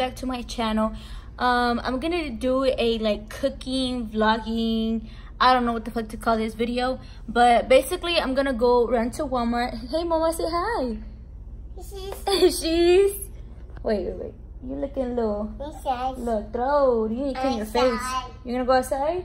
back to my channel. I'm gonna do a like cooking vlogging, I don't know what the fuck to call this video, but basically I'm gonna go run to Walmart. Hey mama, say hi. She's wait, you looking little throat. You need to clean your face. You're gonna go outside?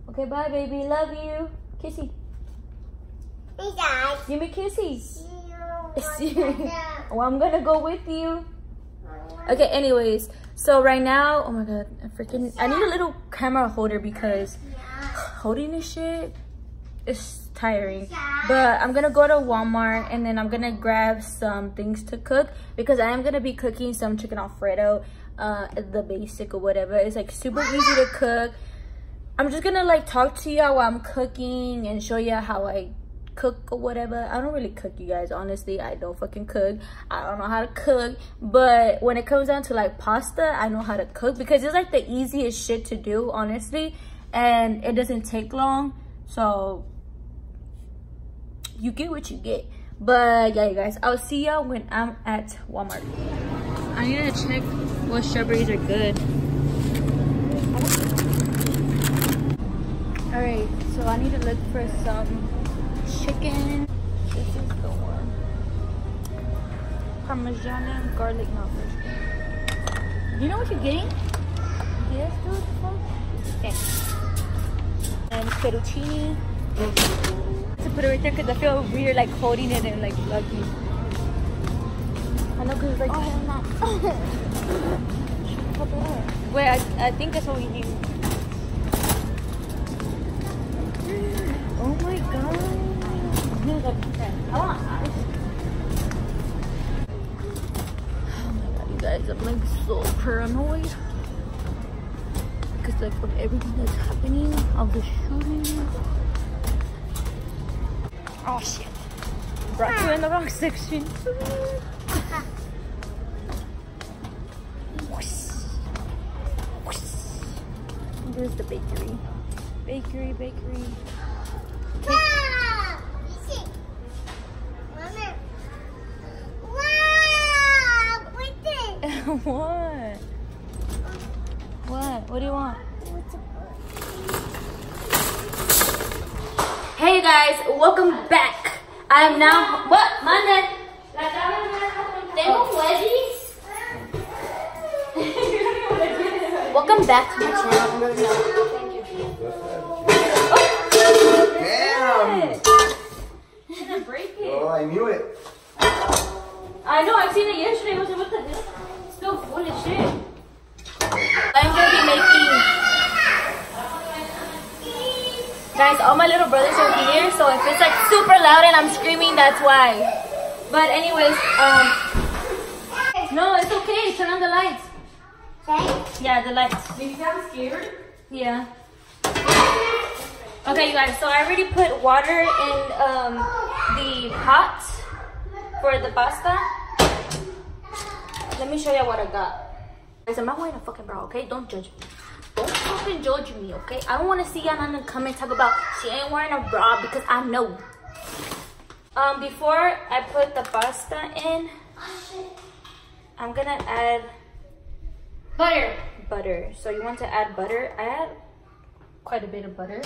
Okay, bye baby, love you. Kissy. Give me kissy. Well, I'm gonna go with you. Okay, anyways, so right now, oh my god, I need a little camera holder because holding this shit is tiring. But I'm gonna go to Walmart and then I'm gonna grab some things to cook because I am gonna be cooking some chicken Alfredo, the basic or whatever. It's like super easy to cook. I'm just gonna like talk to y'all while I'm cooking and show you how I cook or whatever. I don't really cook, you guys, honestly. I don't fucking cook. I don't know how to cook, but when it comes down to like pasta, I know how to cook because it's like the easiest shit to do, honestly, and it doesn't take long, so you get what you get. But yeah, you guys, I'll see y'all when I'm at Walmart. I need to check what strawberries are good. All right, so I need to look for some chicken. This is the one. Parmesan and garlic knobbers. You know what you're getting? Yes, dude. Okay. And fettuccine. To put it right there because I feel weird like holding it and like vlogging. I know because like. Oh, no. Wait, I think that's what we need. Oh my god. I want ice. Oh my god, you guys, I'm like so paranoid because like of everything that's happening, of the shooting. Oh shit, brought you in the wrong section. There's the bakery. Bakery. What? What do you want? Hey guys, welcome back. I am now. What? Mande. Tengo wedgies. Welcome back to my channel. Damn! You didn't break it. Oh, I knew it. I know, I seen it yesterday. What the hell? It's still full of shit. I'm gonna be making. Guys, all my little brothers are here, so if it's like super loud and I'm screaming, that's why. But anyways, no, it's okay. Turn on the lights. Okay? Yeah, the lights. Do you sound scared? Yeah. Okay, you guys, so I already put water in the pot for the pasta. Let me show you what I got. Guys, I'm not wearing a fucking bra, okay? Don't judge me. Don't fucking judge me, okay? I don't want to see y'all in the comments talk about she ain't wearing a bra because I know. Before I put the pasta in, I'm gonna add butter. So you want to add butter. I add quite a bit of butter.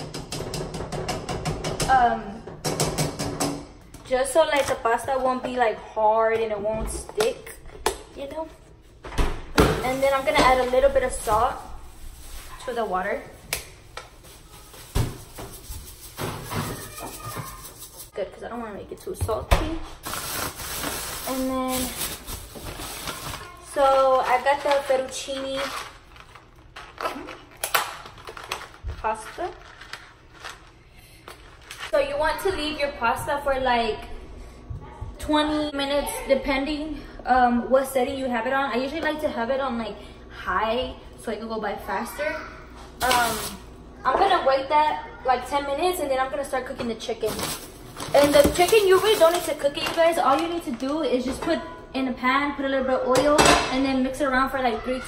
Just so like the pasta won't be like hard and it won't stick, you know. And then I'm gonna add a little bit of salt to the water. Good, because I don't want to make it too salty. And then, so I got the fettuccine pasta. So you want to leave your pasta for like 20 minutes depending what setting you have it on. I usually like to have it on like high so it can go by faster. I'm gonna wait that like 10 minutes and then I'm gonna start cooking the chicken. And the chicken, you really don't need to cook it, you guys. All you need to do is just put in a pan, put a little bit of oil, and then mix it around for like 3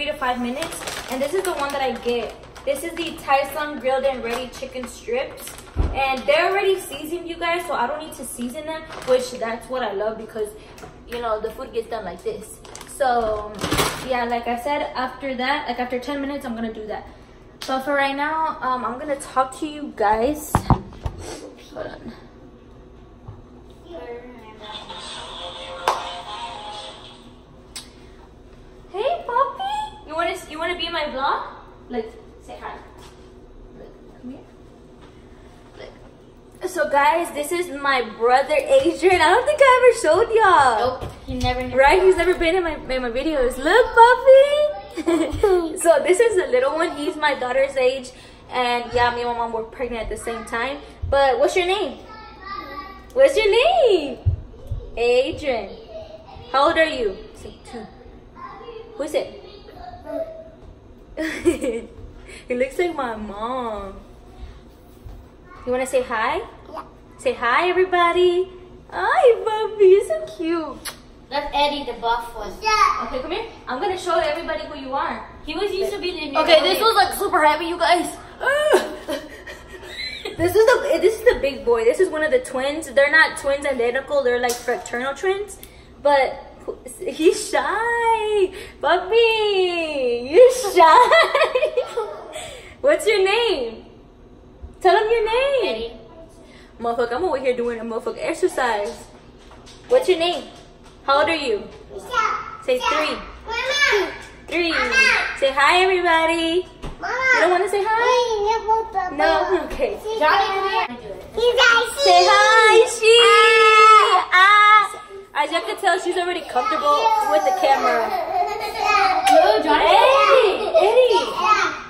to 5 minutes. And this is the one that I get. This is the Thai Sun grilled and ready chicken strips. And they're already seasoned, you guys, so I don't need to season them, which that's what I love because, you know, the food gets done like this. So yeah, like I said, after that, like after 10 minutes, I'm gonna do that. But for right now, I'm gonna talk to you guys. Hold on. Hey, puppy! You wanna be in my vlog? Like, say hi. Like, come here. Like. So guys, this is my brother Adrian. I don't think I ever showed y'all. Nope, he never. Right? He's never been in my videos. Look, puppy. So this is the little one. He's my daughter's age, and yeah, me and my mom were pregnant at the same time. But what's your name? What's your name? Adrian. How old are you? Say 2. Who is it? He looks like my mom. You want to say hi? Yeah. Say hi, everybody. Hi, puppy. You're so cute. That's Eddie, the buff one. Yeah. Okay, come here. I'm going to show everybody who you are. He used to be the. Okay, this was like super heavy, you guys. This is the big boy. This is one of the twins. They're not twins identical. They're like fraternal twins. But he's shy. Puppy, you're shy. What's your name? Tell him your name. Eddie. Motherfucker, I'm over here doing a motherfucker exercise. What's your name? How old are you? Say 3. 3. Say hi, everybody. You don't want to say hi? No? Okay. Johnny, come here. Say hi, she. As you can tell, she's already comfortable with the camera. No, Johnny. Eddie.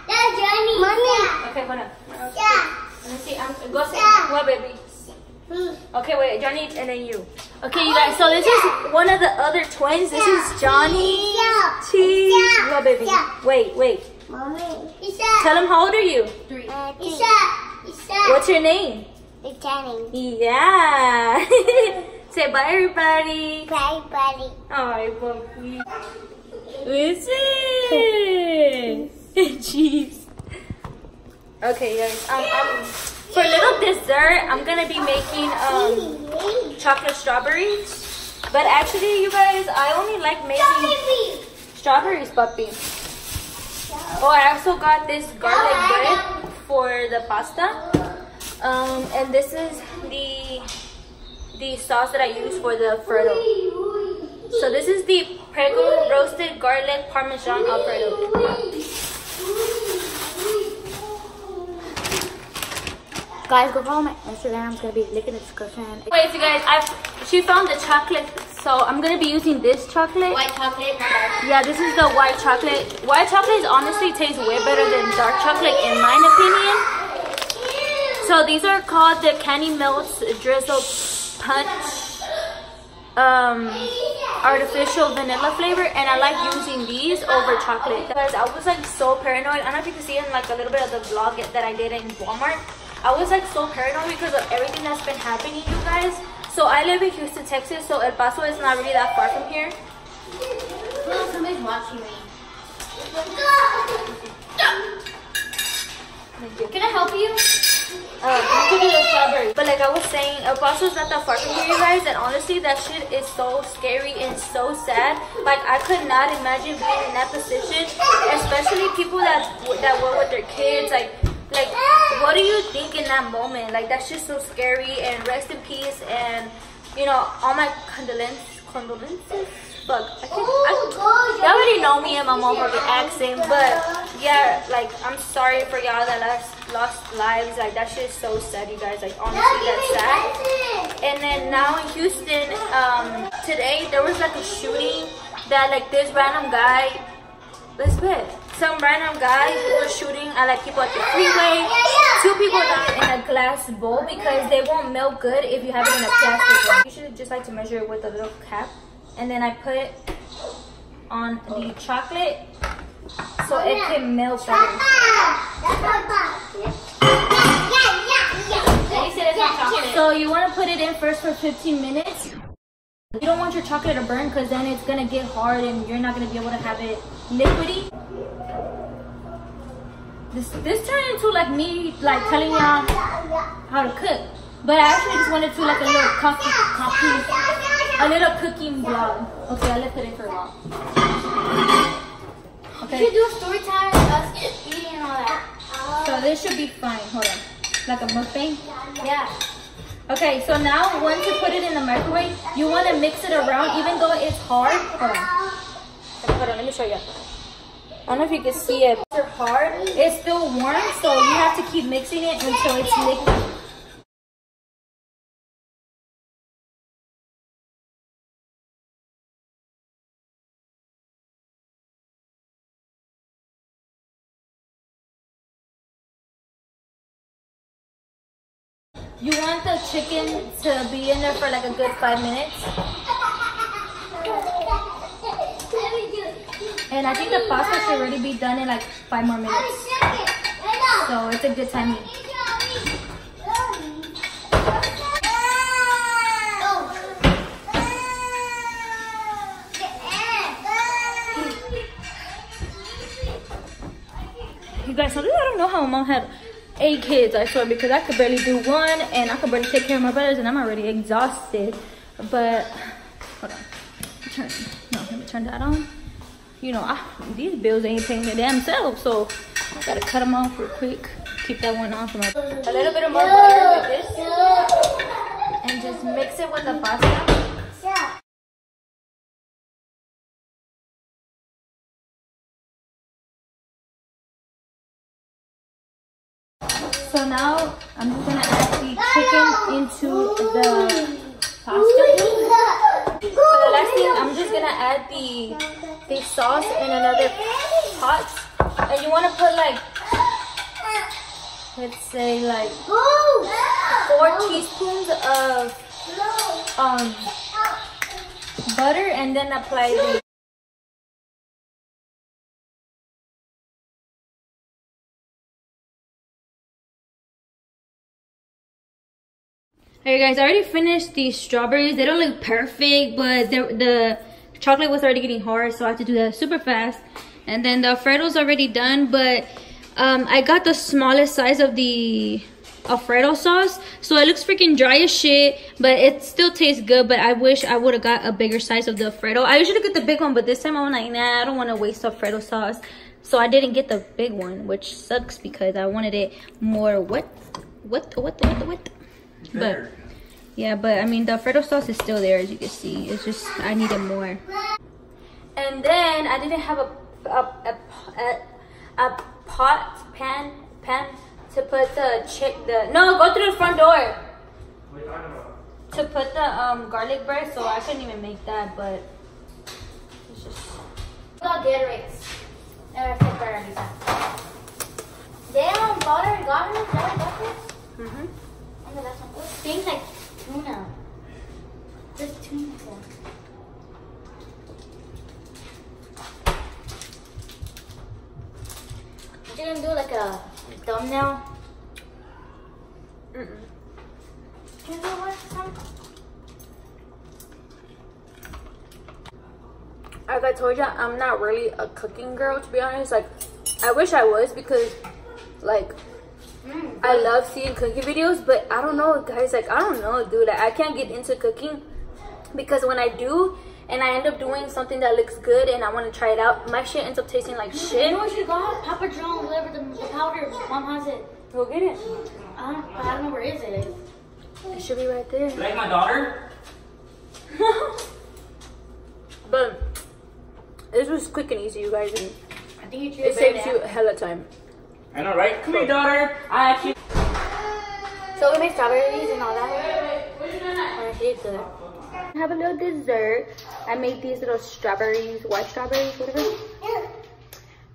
That's Johnny. Mommy. Okay, hold on. Yeah. Let me see. Go say what, baby? Okay, wait, Johnny, and then you. Okay, you guys. So this is one of the other twins. This is Johnny. Cheese. What, baby? Wait. Mommy. Tell him how old are you? 3. What's your name? It's Johnny. Yeah. Say bye, everybody. Bye, buddy. Oh, puppy. Listen. Jeez. Okay, guys. For a little dessert, I'm gonna be making chocolate strawberries. But actually, you guys, I only like making strawberries, puppy. Oh, I also got this garlic bread for the pasta. And this is the sauce that I use for the Alfredo. So this is the Prego roasted garlic parmesan Alfredo. Guys, go follow my Instagram. It's gonna be linked in the description. Wait, so guys, she found the chocolate, so I'm gonna be using this chocolate. White chocolate. Yeah, this is the white chocolate. White chocolate honestly tastes way better than dark chocolate, in my opinion. So these are called the Candy Melts Drizzle Punch artificial vanilla flavor, and I like using these over chocolate. Guys, I was like so paranoid. I don't know if you can see in like a little bit of the vlog that I did in Walmart. I was like so paranoid because of everything that's been happening, you guys. So I live in Houston, Texas, so El Paso is not really that far from here. Oh, somebody's watching me. Can I help you? Give me the strawberry. But like I was saying, El Paso is not that far from here, you guys. And honestly, that shit is so scary and so sad. Like I could not imagine being in that position, especially people that were with their kids. Like, what do you think in that moment? Like, that's just so scary. And rest in peace. And, you know, all my condolences. Fuck. Y'all already know me and my mom are the accent. But, yeah, like, I'm sorry for y'all that lost lives. Like, that shit is so sad, you guys. Like, honestly, that's sad. And then now in Houston, today, there was, like, a shooting that, like, this random guy, some random guy was shooting at like people at the freeway. 2 people died in a glass bowl because they won't melt good if you have it in a plastic one. You should just like to measure it with a little cap, and then I put it on the chocolate so it can melt better. So you want to put it in first for 15 minutes. You don't want your chocolate to burn because then it's gonna get hard and you're not gonna be able to have it liquidy. This turned into like me like telling y'all how to cook, but I actually just wanted to like a little coffee a little cooking vlog. Okay, I left it in for a while. Okay. You should do a story time of us eating and all that. So this should be fine. Hold on. Like a mukbang? Yeah. Okay, so now once you put it in the microwave, you want to mix it around even though it's hard. Hold on. Hold on, let me show you. I don't know if you can see it. It's hard. It's still warm, so you have to keep mixing it until it's liquid. You want the chicken to be in there for like a good 5 minutes. And I think the pasta should already be done in like 5 more minutes. So it's a good timing. You guys, something I don't know how Mom had 8 kids, I swear, because I could barely do one and I could barely take care of my brothers and I'm already exhausted. But hold on, let me turn that on. You know, these bills ain't paying their damn self, so I gotta cut them off real quick. Keep that one on for my. A little bit of more butter like this, and just mix it with the pasta. So now I'm just gonna add the chicken into the pasta. For the last thing, I'm just gonna add the sauce in another pot. And you wanna put like, let's say like 4 teaspoons of butter, and then apply the. Hey guys, I already finished these strawberries. They don't look perfect, but the chocolate was already getting hard, so I have to do that super fast. And then the Alfredo's already done, but I got the smallest size of the Alfredo sauce, so it looks freaking dry as shit, but it still tastes good. But I wish I would have got a bigger size of the Alfredo. I usually get the big one, but this time I'm like, nah, I don't want to waste Alfredo sauce, so I didn't get the big one, which sucks because I wanted it more wet. But yeah, but I mean the Alfredo sauce is still there, as you can see. It's just I needed more. And then I didn't have a pan to put no, go through the front door. What are you talking about? To put the garlic bread, so I couldn't even make that, but it's just Got Gatorades. Damn, butter, garlic, butter. Things like tuna. There's tuna there. You're gonna do like a thumbnail? Can you do one? Like I told you, I'm not really a cooking girl, to be honest. Like, I wish I was, because like I love seeing cooking videos, but I don't know, guys. Like, I don't know, dude. I can't get into cooking, because when I do and I end up doing something that looks good and I want to try it out, my shit ends up tasting like shit. You know what you got? Papa John, whatever, the powder. Mom has it. Go get it. I don't know where is it. It should be right there. Like my daughter? But this was quick and easy, you guys, and I think it saves you a hella time. I know, right? Come here, daughter. I actually. So we made strawberries and all that. Have a little dessert. I made these little strawberries, white strawberries, whatever.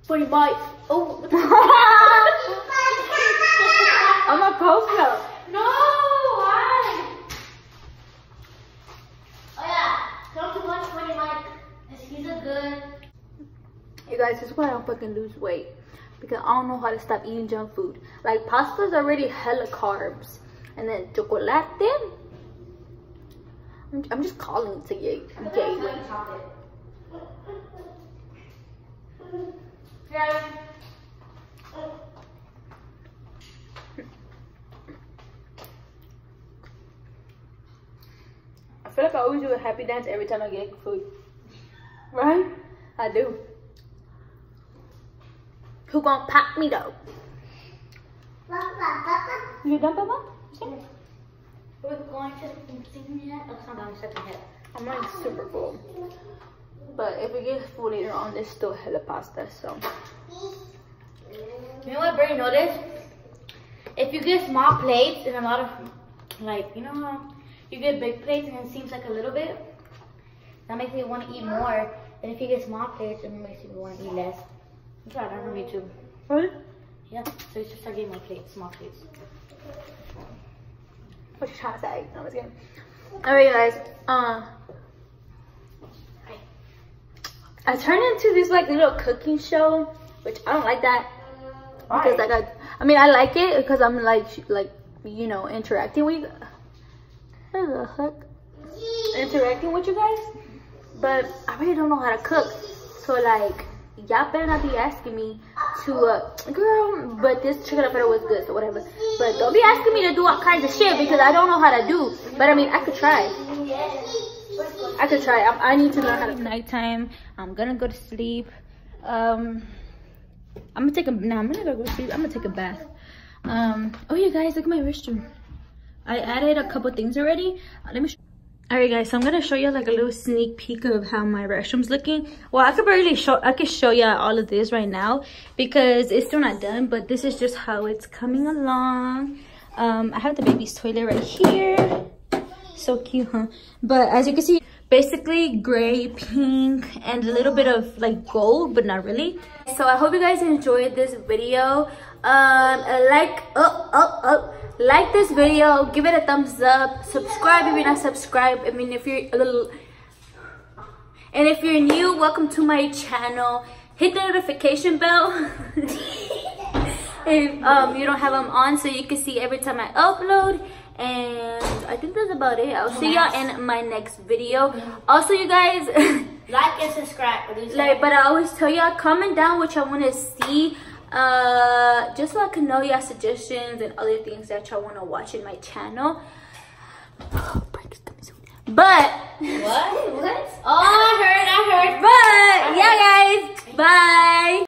40 bites. Oh. I'm a coconut. No, why? Oh yeah, don't too much when you like. He's a good. You guys, this is why I don't fucking lose weight, because I don't know how to stop eating junk food. Like, pasta's already hella carbs, and then chocolate. I'm just calling it to gay weight. Yeah. I feel like I always do a happy dance every time I get food. Right? I do. Who gonna pop me though? You done, Papa? We're going to sing yet? Oh, it's not on the second hit. I'm like super full. But if we get full later on, there's still hella pasta, so. You know what, Brady noticed? If you get small plates and a lot of, like, you know how you get big plates and it seems like a little bit? That makes me want to eat more. And if you get small plates, it makes me want to eat less. That's what I done for me too. Really? Yeah, so you should start getting my plates, small plates. What you trying to say? No, I'm just kidding. Alright guys, I turned into this like little cooking show, which I don't like that. Why? Because like I mean I like it because I'm like you know, interacting with what the heck? Interacting with you guys. But I really don't know how to cook. So like y'all better not be asking me to girl, but this chicken alfredo was good, so whatever. But don't be asking me to do all kinds of shit because I don't know how to do. But I mean I could try. I could try. I need to learn how to. Nighttime. I'm gonna go to sleep. I'm gonna take a. No, I'm not gonna go to sleep. I'm gonna take a bath. Oh yeah, guys, look at my restroom. I added a couple things already. Let me. Alright, guys. So I'm gonna show you like a little sneak peek of how my restroom's looking. Well, I could barely show. I could show you all of this right now because it's still not done. But this is just how it's coming along. I have the baby's toilet right here. So cute, huh? But as you can see, basically gray, pink, and a little bit of like gold, but not really. So I hope you guys enjoyed this video. Like this video, give it a thumbs up, subscribe if you're not subscribed. I mean, if you're a little, and if you're new, welcome to my channel. Hit the notification bell if you don't have them on, so you can see every time I upload. And I think that's about it. I'll see y'all in my next video. Also, you guys, like and subscribe. but I always tell y'all, comment down what y'all want to see, just so I can know y'all suggestions and other things that y'all want to watch in my channel. But what? Oh, I heard. But yeah, guys, bye.